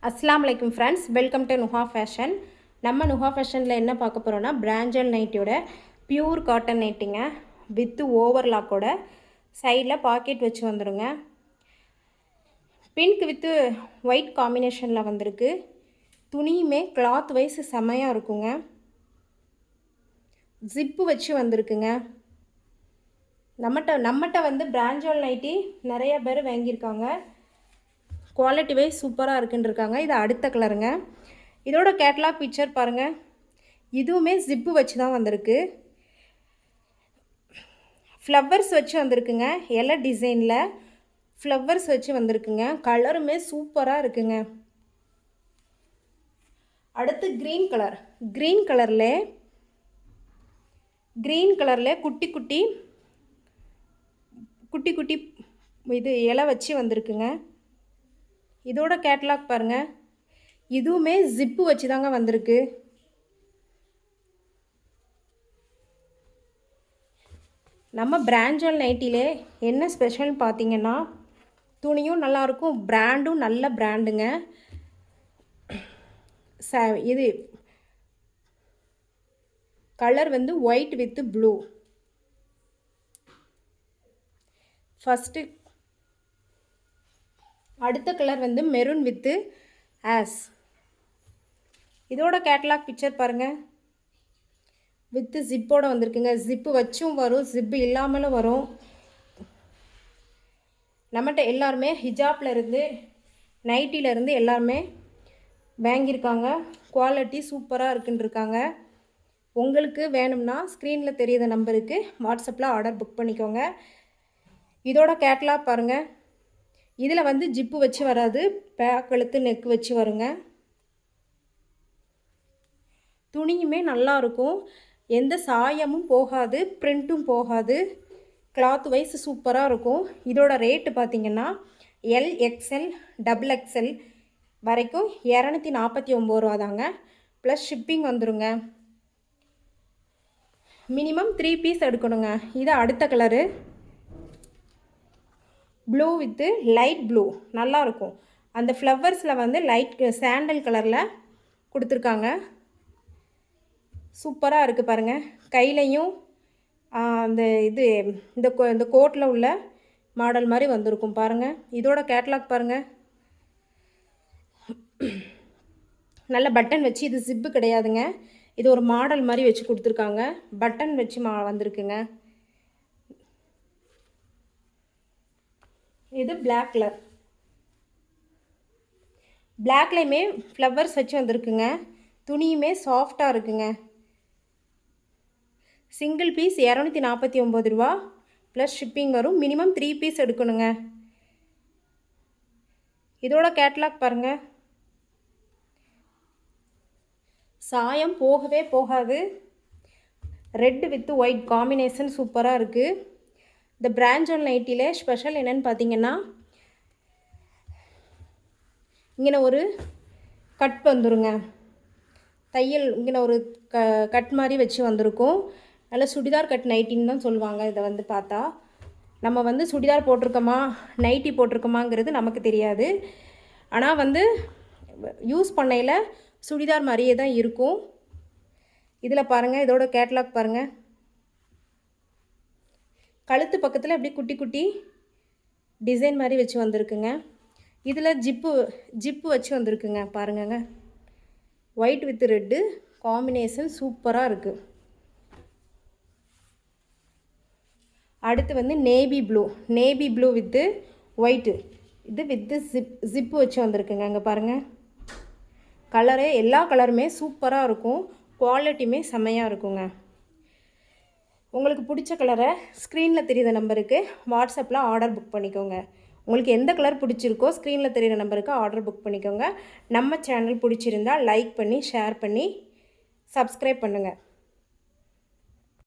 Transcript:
அஸ்ஸலாமு அலைக்கும் friends, welcome to Nuha fashion. நம்ம நுஹா ஃபேஷனில் என்ன பார்க்க போகிறோன்னா, பிராஞ்சல் நைட்டியோட பியூர் காட்டன் நைட்டிங்க வித் ஓவர்லாக்கோட சைடில் பாக்கெட் வச்சு வந்துடுங்க. பிங்க் வித்து ஒயிட் காம்பினேஷனில் வந்திருக்கு. துணியுமே கிளாத் வைஸ் செமையாக இருக்குங்க. ஜிப்பு வச்சு வந்திருக்குங்க. நம்மகிட்ட வந்து பிராஞ்சல் நைட்டி நிறைய பேர் வாங்கியிருக்காங்க. குவாலிட்டி வைஸ் சூப்பராக இருக்குன்னு இருக்காங்க. இது அடுத்த கலருங்க. இதோட கேட்லாக் பிக்சர் பாருங்கள். இதுவுமே ஜிப்பு வச்சு தான் வந்திருக்கு. ஃப்ளவர்ஸ் வச்சு வந்திருக்குங்க. எல்லா டிசைனில் ஃப்ளவர்ஸ் வச்சு வந்திருக்குங்க. கலருமே சூப்பராக இருக்குங்க. அடுத்து க்ரீன் கலர். க்ரீன் கலரில் குட்டி குட்டி இது இலை வச்சு வந்திருக்குங்க. இதோட கேட்லாக் பாருங்கள். இதுவுமே ஜிப்பு வச்சு தாங்க வந்திருக்கு. நம்ம பிராஞ்சல் நைட்டிலே என்ன ஸ்பெஷல் பார்த்தீங்கன்னா, துணியும் நல்லாயிருக்கும், பிராண்டும் நல்ல பிராண்டுங்க. இது கலர் வந்து ஒயிட் வித் ப்ளூ. ஃபஸ்ட்டு அடுத்த கலர் வந்து மெரூன் வித்து ஆஸ். இதோட கேட்லாக் பிக்சர் பாருங்கள். வித்து ஜிப்போடு வந்திருக்குங்க. ஜிப்பு வச்சும் வரும், ஜிப்பு இல்லாமலும் வரும். நம்மகிட்ட எல்லாருமே ஹிஜாப்லேருந்து நைட்டிலேருந்து எல்லாருமே வாங்கியிருக்காங்க. குவாலிட்டி சூப்பராக இருக்குன்னு இருக்காங்க. உங்களுக்கு வேணும்னா ஸ்க்ரீனில் தெரியுற நம்பருக்கு வாட்ஸ்அப்பில் ஆர்டர் புக் பண்ணிக்கோங்க. இதோட கேட்லாக் பாருங்கள். இதில் வந்து ஜிப்பு வச்சு வராது, பேக் கழுத்து நெக் வச்சு வருங்க. துணியுமே நல்லாயிருக்கும், எந்த சாயமும் போகாது, பிரிண்ட்டும் போகாது. கிளாத் வைஸ் சூப்பராக இருக்கும். இதோட ரேட்டு பார்த்திங்கன்னா LXL XXL வரைக்கும் 249 ரூபா தாங்க. ப்ளஸ் ஷிப்பிங் வந்துடுங்க. மினிமம் 3 பீஸ் எடுக்கணுங்க. இது அடுத்த colour blue with light blue. நல்லாயிருக்கும். அந்த ஃப்ளவர்ஸில் வந்து லைட் சாண்டல் கலரில் கொடுத்துருக்காங்க. சூப்பராக இருக்குது பாருங்கள். கையிலையும் அந்த இந்த கோட்டில் உள்ள மாடல் மாதிரி வந்திருக்கும் பாருங்கள். இதோட கேட்லாக் பாருங்கள். நல்ல பட்டன் வச்சு, இது ஜிப்பு கிடையாதுங்க, இது ஒரு மாடல் மாதிரி வச்சு கொடுத்துருக்காங்க. பட்டன் வச்சு வந்திருக்குங்க. இது பிளாக் கலர். பிளாக்லேயுமே ஃப்ளவர்ஸ் வச்சு வந்திருக்குங்க. துணியுமே சாஃப்டாக இருக்குங்க. சிங்கிள் பீஸ் 249 ரூபா ப்ளஸ் ஷிப்பிங் வரும். மினிமம் 3 பீஸ் எடுக்கணுங்க. இதோட கேட்லாக் பாருங்கள். சாயம் போகவே போகாது. ரெட் வித் ஒயிட் காம்பினேஷன் சூப்பராக இருக்குது. இந்த பிராஞ்சல் நைட்டிலே ஸ்பெஷல் என்னென்னு பார்த்தீங்கன்னா, இங்கே ஒரு கட் வந்துருங்க. தையல் இங்கே ஒரு கட் மாதிரி வச்சு வந்திருக்கும். நல்ல சுடிதார் கட் நைட்டின்னு தான் சொல்லுவாங்க. இதை வந்து பார்த்தா நம்ம வந்து சுடிதார் போட்டிருக்கோமா நைட்டி போட்டிருக்கோமாங்கிறது நமக்கு தெரியாது. ஆனால் வந்து யூஸ் பண்ணையில் சுடிதார் மாதிரியே தான் இருக்கும். இதில் பாருங்கள். இதோட கேட்லாக் பாருங்கள். கழுத்து பக்கத்தில் அப்படியே குட்டி குட்டி டிசைன் மாதிரி வச்சு வந்திருக்குங்க. இதில் ஜிப்பு வச்சு வந்திருக்குங்க பாருங்கங்க. ஒயிட் வித் ரெட்டு காம்பினேஷன் சூப்பராக இருக்குது. அடுத்து வந்து நேவி ப்ளூ வித்து ஒயிட்டு. இது வித்து ஜிப்பு வச்சு வந்திருக்குங்க. அங்கே பாருங்கள். கலரே எல்லா கலருமே சூப்பராக இருக்கும். குவாலிட்டியுமே செம்மையாக இருக்குங்க. உங்களுக்கு பிடிச்ச கலரை ஸ்க்ரீனில் தெரியுற நம்பருக்கு வாட்ஸ்அப்பில் ஆர்டர் புக் பண்ணிக்கோங்க. உங்களுக்கு எந்த கலர் பிடிச்சிருக்கோ ஸ்க்ரீனில் தெரியுற நம்பருக்கு ஆர்டர் புக் பண்ணிக்கோங்க. நம்ம சேனல் பிடிச்சிருந்தால் லைக் பண்ணி ஷேர் பண்ணி சப்ஸ்கிரைப் பண்ணுங்கள்.